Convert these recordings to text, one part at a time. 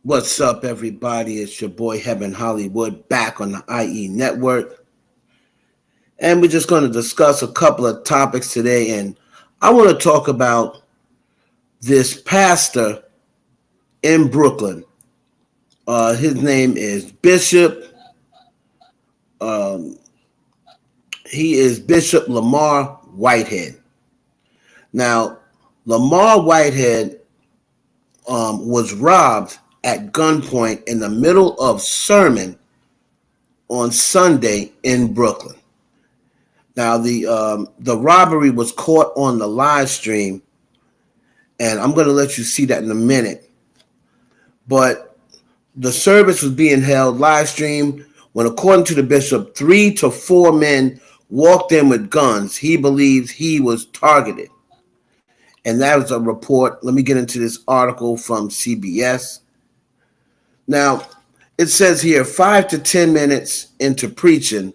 What's up, everybody? It's your boy Heaven Hollywood back on the IE Network. And we're just going to discuss a couple of topics today. And I want to talk about this pastor in Brooklyn. His name is Bishop. Um, he is Bishop Lamar Whitehead. Now, Lamar Whitehead was robbed at gunpoint in the middle of sermon on Sunday in Brooklyn. Now the robbery was caught on the live stream, and I'm going to let you see that in a minute. But the service was being held live stream when, according to the bishop, 3 to 4 men walked in with guns. He believes he was targeted, and that was a report. Let me get into this article from CBS. Now, it says here 5 to 10 minutes into preaching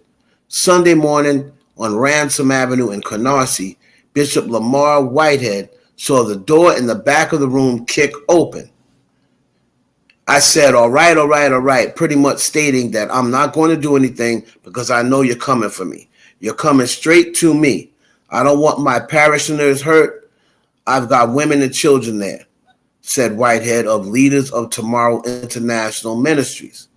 Sunday morning on Ransom Avenue in Canarsie, Bishop Lamar Whitehead saw the door in the back of the room kick open. I said, all right, pretty much stating that I'm not going to do anything because I know you're coming for me. You're coming straight to me. I don't want my parishioners hurt. I've got women and children there, said Whitehead of Leaders of Tomorrow International Ministries.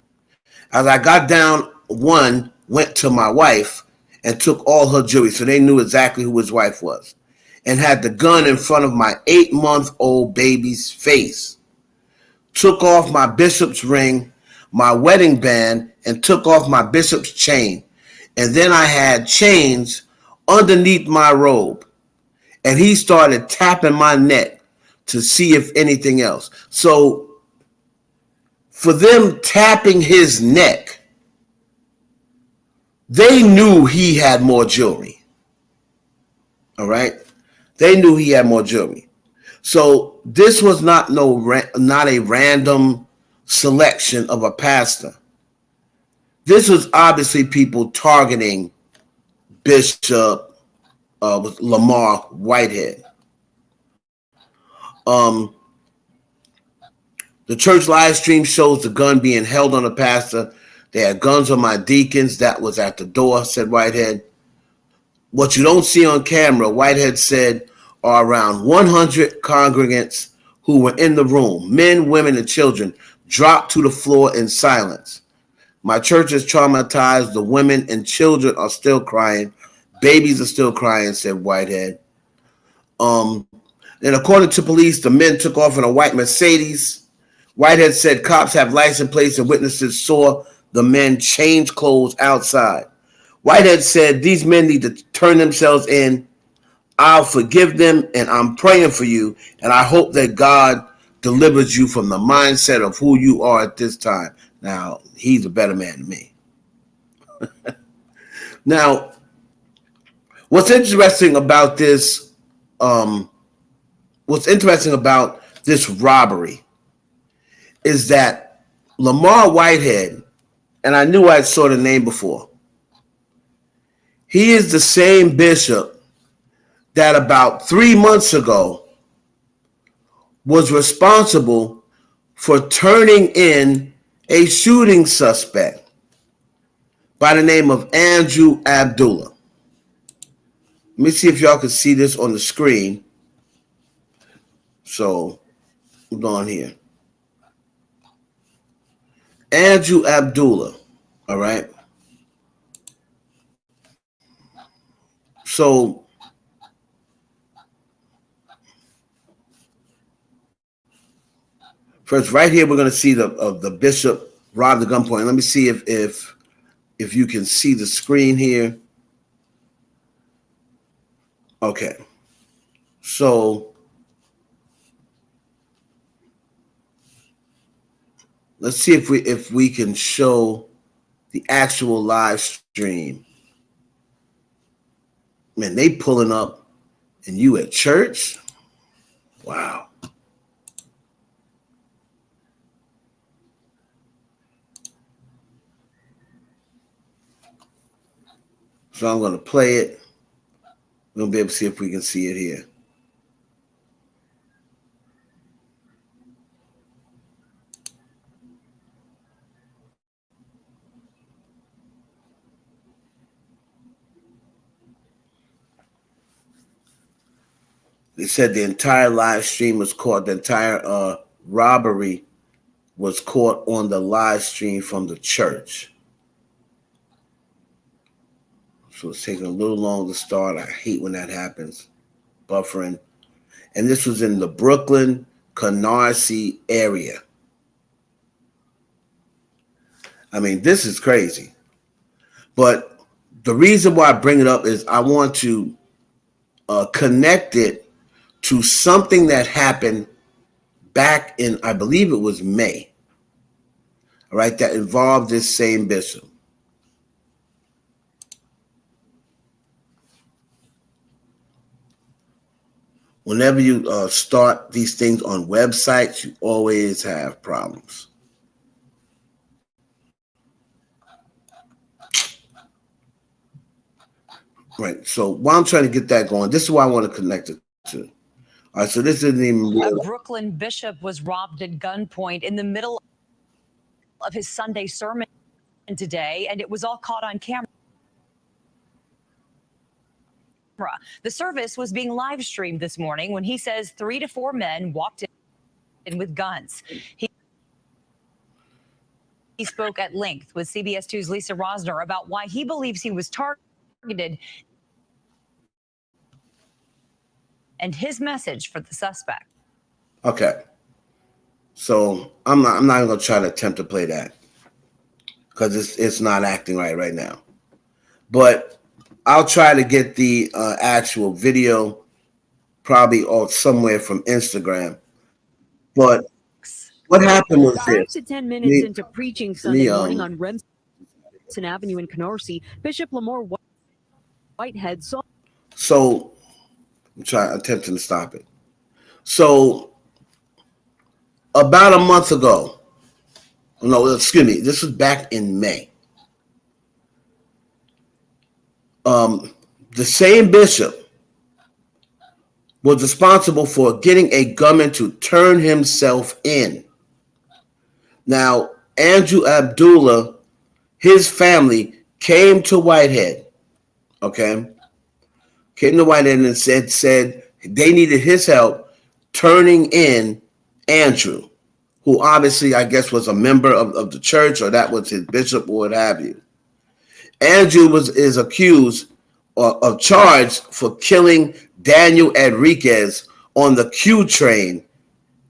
As I got down, one went to my wife and took all her jewelry, so they knew exactly who his wife was, and had the gun in front of my 8-month-old baby's face. Took off my bishop's ring, my wedding band, and took off my bishop's chain. And then I had chains underneath my robe. And he started tapping my neck to see if anything else. So for them tapping his neck, they knew he had more jewelry. All right? They knew he had more jewelry. So this was not a random selection of a pastor. This was obviously people targeting Bishop Lamar Whitehead. The church live stream shows the gun being held on the pastor. They had guns on my deacons. That was at the door, said Whitehead. What you don't see on camera, Whitehead said, are around 100 congregants who were in the room. Men, women, and children dropped to the floor in silence. My church is traumatized. The women and children are still crying. Babies are still crying, said Whitehead. And according to police, the men took off in a white Mercedes. Whitehead said cops have license plates and witnesses saw the men change clothes outside. Whitehead said these men need to turn themselves in. I'll forgive them, and I'm praying for you, and I hope that God delivers you from the mindset of who you are at this time. Now, he's a better man than me. Now, what's interesting about this robbery is that Lamar Whitehead, and I knew I saw the name before, he is the same bishop that about 3 months ago was responsible for turning in a shooting suspect by the name of Andrew Abdullah. Let me see if y'all can see this on the screen. So, hold on here. Andrew Abdullah, all right? So, first, right here, we're going to see the bishop robbed the gunpoint. Let me see if you can see the screen here. Okay. So, let's see if we can show the actual live stream. Man, they pulling up and you at church? Wow. So I'm going to play it. We'll be able to see if we can see it here. They said the entire live stream was caught. The entire robbery was caught on the live stream from the church. So it's taking a little long to start. I hate when that happens. Buffering. And this was in the Brooklyn, Canarsie area. I mean, this is crazy. But the reason why I bring it up is I want to connect it to something that happened back in, I believe it was May, all right, that involved this same bishop. Whenever you start these things on websites, you always have problems. Right. So while I'm trying to get that going, this is what I want to connect it to. All right. So this isn't even real. A Brooklyn bishop was robbed at gunpoint in the middle of his Sunday sermon today, and it was all caught on camera. The service was being live streamed this morning when he says 3 to 4 men walked in with guns. He spoke at length with CBS 2's Lisa Rosner about why he believes he was targeted and his message for the suspect. Okay. So I'm not going to try to attempt to play that because it's not acting right now. But I'll try to get the actual video, probably somewhere from Instagram. But what happened was this. 5 to 10 minutes into preaching Sunday morning on Remsen Avenue in Canarsie, Bishop Lamar Whitehead saw. So I'm attempting to stop it. So about a month ago, no, excuse me, this was back in May. The same bishop was responsible for getting a gunman to turn himself in. Now, Andrew Abdullah, his family came to Whitehead, okay? Came to Whitehead and said they needed his help turning in Andrew, who obviously, I guess, was a member of the church, or that was his bishop or what have you. Andrew is accused of charged for killing Daniel Enriquez on the Q train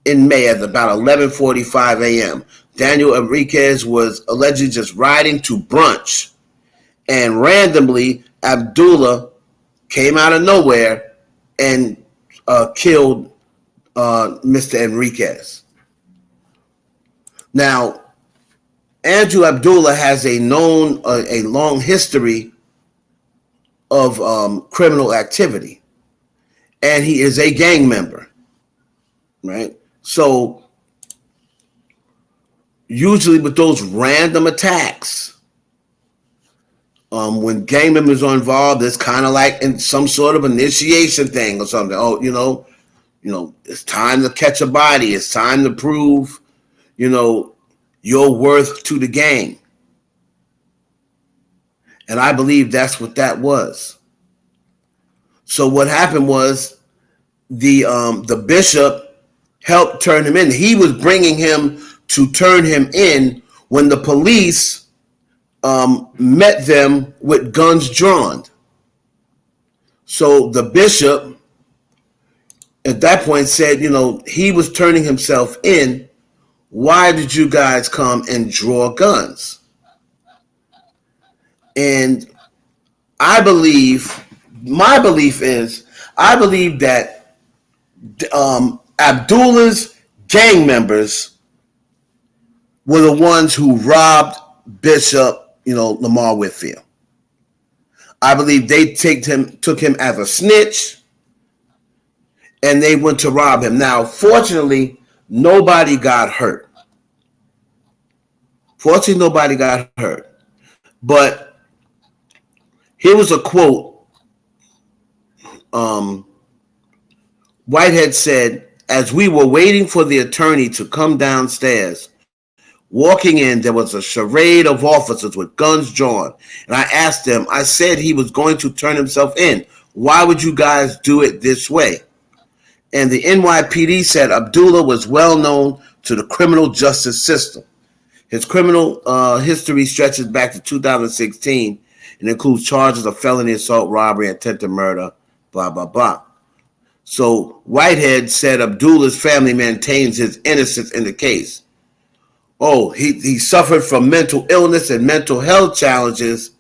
in May at about 11:45 a.m. Daniel Enriquez was allegedly just riding to brunch, and randomly Abdullah came out of nowhere and killed Mr. Enriquez. Now, Andrew Abdullah has a long history of criminal activity, and he is a gang member, right? So usually with those random attacks, when gang members are involved, it's kind of like in some sort of initiation thing or something. Oh, you know, it's time to catch a body. It's time to prove, your worth to the gang. And I believe that's what that was. So what happened was the bishop helped turn him in. He was bringing him to turn him in when the police met them with guns drawn. So the bishop at that point said, he was turning himself in. Why did you guys come and draw guns? And my belief is that Abdullah's gang members were the ones who robbed Bishop, Lamar Whitfield. I believe they took him as a snitch, and they went to rob him. Now, fortunately, nobody got hurt. But here was a quote. Whitehead said, "As we were waiting for the attorney to come downstairs, walking in, there was a charade of officers with guns drawn. And I asked them, I said he was going to turn himself in. Why would you guys do it this way?" And the NYPD said Abdullah was well known to the criminal justice system. His criminal history stretches back to 2016 and includes charges of felony assault, robbery, attempted murder, blah, blah, blah. So Whitehead said Abdullah's family maintains his innocence in the case. Oh, he suffered from mental illness and mental health challenges,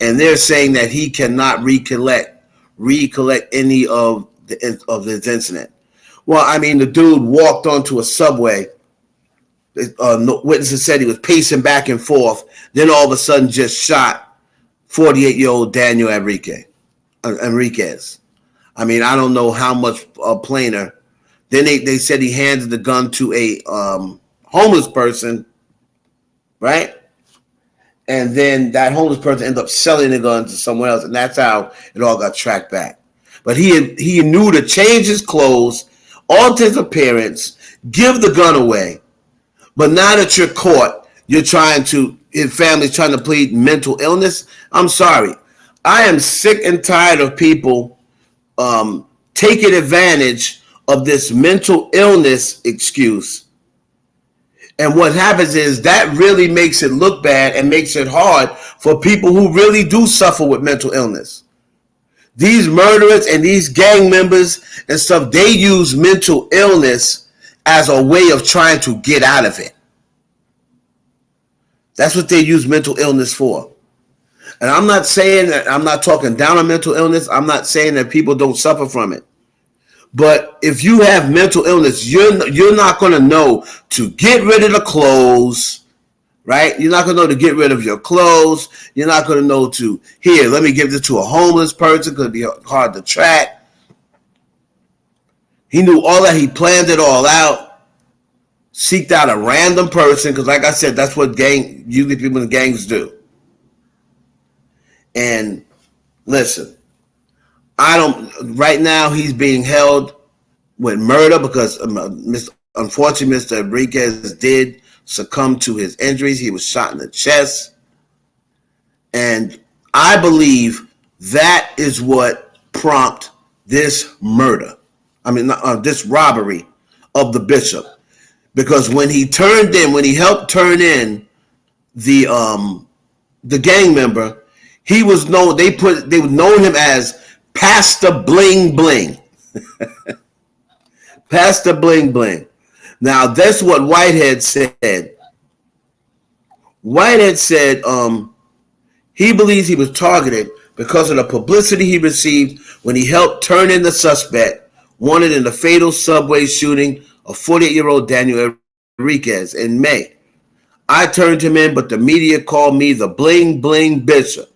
and they're saying that he cannot recollect any of this incident. Well, I mean, the dude walked onto a subway. Witnesses said he was pacing back and forth. Then all of a sudden, just shot 48-year-old Daniel Enriquez. I mean, I don't know how much plainer. Then they said he handed the gun to a homeless person, right? And then that homeless person ended up selling the gun to someone else, and that's how it all got tracked back. But he knew to change his clothes, alter his appearance, give the gun away. But now that you're caught, his family's trying to plead mental illness. I'm sorry. I am sick and tired of people taking advantage of this mental illness excuse. And what happens is that really makes it look bad and makes it hard for people who really do suffer with mental illness. These murderers and these gang members and stuff, they use mental illness as a way of trying to get out of it. That's what they use mental illness for. And I'm not saying that, I'm not talking down on mental illness. I'm not saying that people don't suffer from it. But if you have mental illness, you're not going to know to get rid of the clothes, right? You're not going to know to get rid of your clothes. You're not going to know to, here, let me give this to a homeless person because it'd be hard to track. He knew all that. He planned it all out. Seeked out a random person because, like I said, that's what usually people in gangs do. And listen, right now he's being held with murder because unfortunately Mr. Enriquez did succumb to his injuries. He was shot in the chest. And I believe that is what prompted this murder. I mean, this robbery of the bishop. Because when he helped turn in the gang member, he was known. They would know him as Pastor Bling Bling. Pastor Bling Bling. Now that's what Whitehead said. Whitehead said he believes he was targeted because of the publicity he received when he helped turn in the suspect wanted in the fatal subway shooting of 48-year-old Daniel Enriquez in May. I turned him in, but the media called me the Bling Bling Bishop.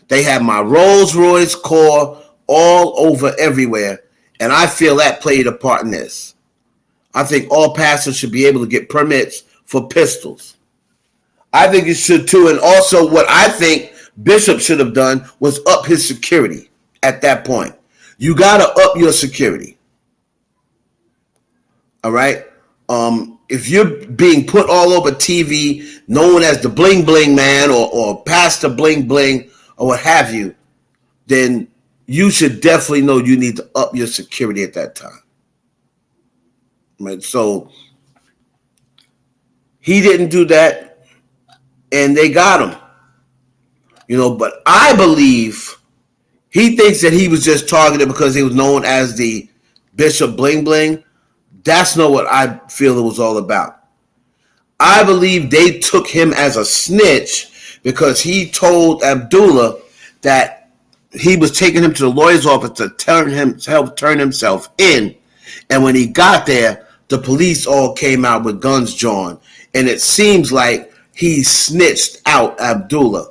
They have my Rolls Royce car all over everywhere, and I feel that played a part in this. I think all pastors should be able to get permits for pistols. I think it should too, and also what I think Bishop should have done was up his security at that point. You got to up your security. All right? If you're being put all over TV, known as the Bling Bling Man or Pastor Bling Bling or what have you, then you should definitely know you need to up your security at that time. Right? So he didn't do that, and they got him. But I believe he thinks that he was just targeted because he was known as the Bishop Bling Bling. That's not what I feel it was all about. I believe they took him as a snitch because he told Abdullah that he was taking him to the lawyer's office to help turn himself in. And when he got there, the police all came out with guns drawn. And it seems like he snitched out Abdullah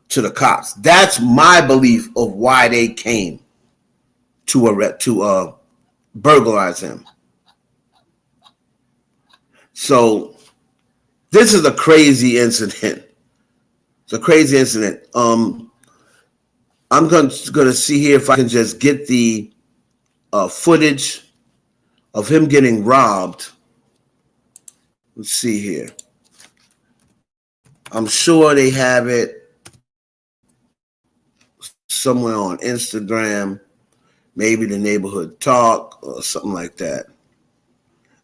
to the cops. That's my belief of why they came to burglarize him. So this is a crazy incident. It's a crazy incident. I'm going to see here if I can just get the footage of him getting robbed. Let's see here. I'm sure they have it somewhere on Instagram. maybe the neighborhood talk or something like that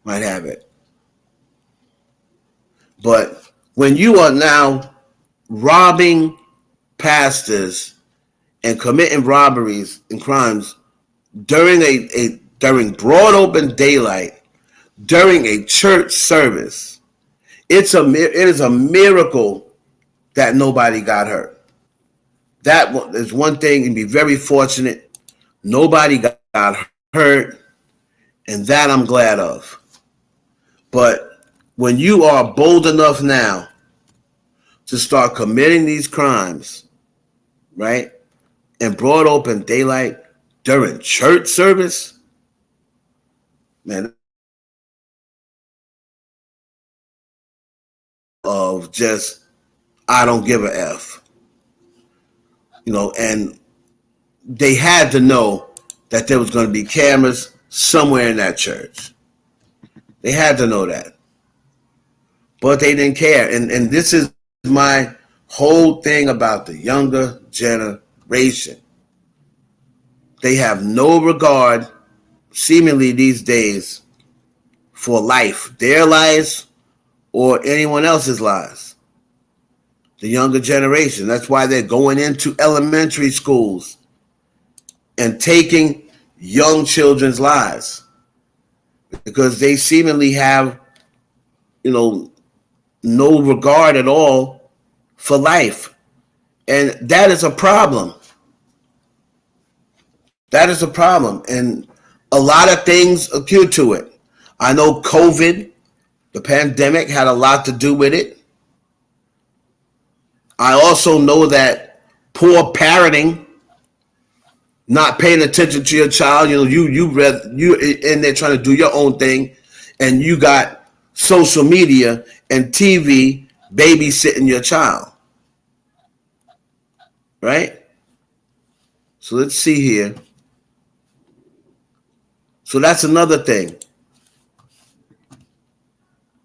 might have it. But when you are now robbing pastors and committing robberies and crimes during during broad open daylight, during a church service, it is a miracle that nobody got hurt. That is one thing, and be very fortunate. Nobody got hurt, and that I'm glad of. But when you are bold enough now to start committing these crimes, right, in broad open daylight during church service, man, of just I don't give a F. And they had to know that there was going to be cameras somewhere in that church. They had to know that. But they didn't care. And this is my whole thing about the younger generation. They have no regard, seemingly these days, for life, their lives or anyone else's lives. The younger generation. That's why they're going into elementary schools and taking young children's lives, because they seemingly have, no regard at all for life. And that is a problem. That is a problem. And a lot of things occur to it. I know COVID, the pandemic, had a lot to do with it. I also know that poor parenting, not paying attention to your child, you in there trying to do your own thing, and you got social media and TV babysitting your child. Right? So let's see here. So that's another thing.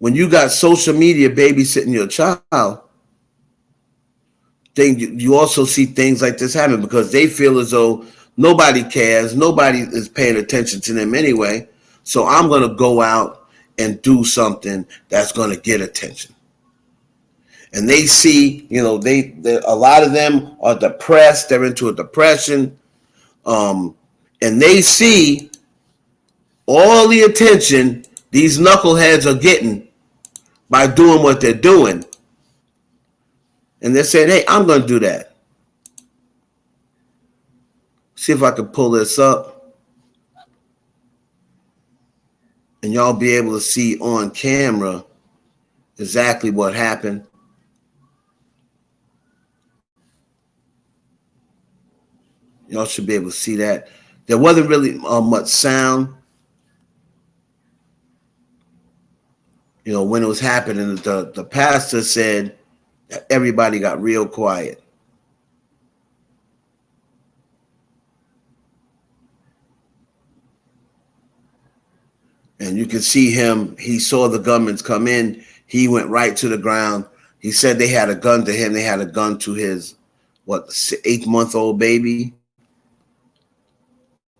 When you got social media babysitting your child, you also see things like this happen because they feel as though nobody cares, nobody is paying attention to them anyway. So I'm going to go out and do something that's going to get attention. And they see, a lot of them are depressed. They're into a depression. And they see all the attention these knuckleheads are getting by doing what they're doing. And they're saying, hey, I'm going to do that. See if I can pull this up. And y'all be able to see on camera exactly what happened. Y'all should be able to see that. There wasn't really much sound. When it was happening, the pastor said that everybody got real quiet. And you can see him. He saw the gunmen come in. He went right to the ground. He said they had a gun to him. They had a gun to his, 8-month-old baby.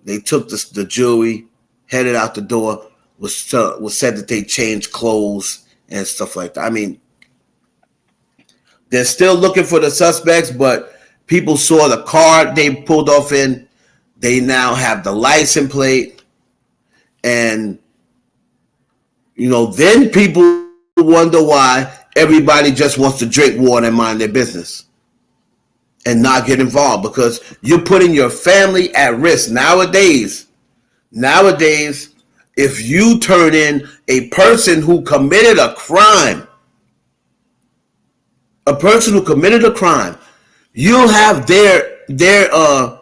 They took the jewelry, headed out the door. Was said that they changed clothes and stuff like that. I mean, they're still looking for the suspects, but people saw the car they pulled off in. They now have the license plate. And, then people wonder why everybody just wants to drink water and mind their business and not get involved, because you're putting your family at risk. Nowadays, if you turn in a person who committed a crime, you'll have their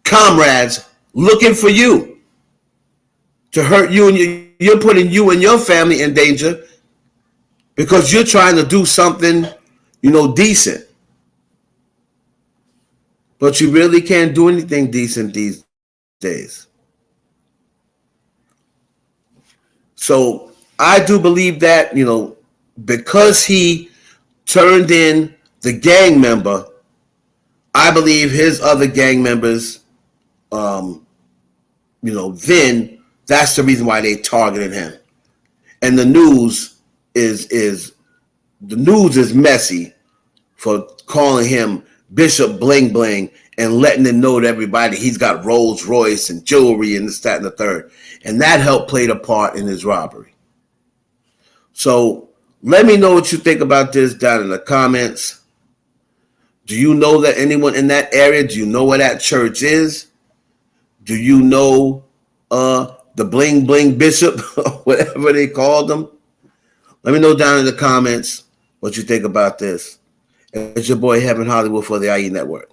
comrades looking for you to hurt you, and you're putting you and your family in danger because you're trying to do something, decent. But you really can't do anything decent these days. So I do believe that, because he turned in the gang member, I believe his other gang members then that's the reason why they targeted him. And the news is messy for calling him Bishop Bling Bling and letting him know to everybody he's got Rolls Royce and jewelry and this, that, and the third. And that helped play a part in his robbery. So let me know what you think about this down in the comments. Do you know that anyone in that area? Do you know where that church is? Do you know the Bling Bling Bishop, whatever they called them? Let me know down in the comments what you think about this. It's your boy Heaven Hollywood for the IE Network.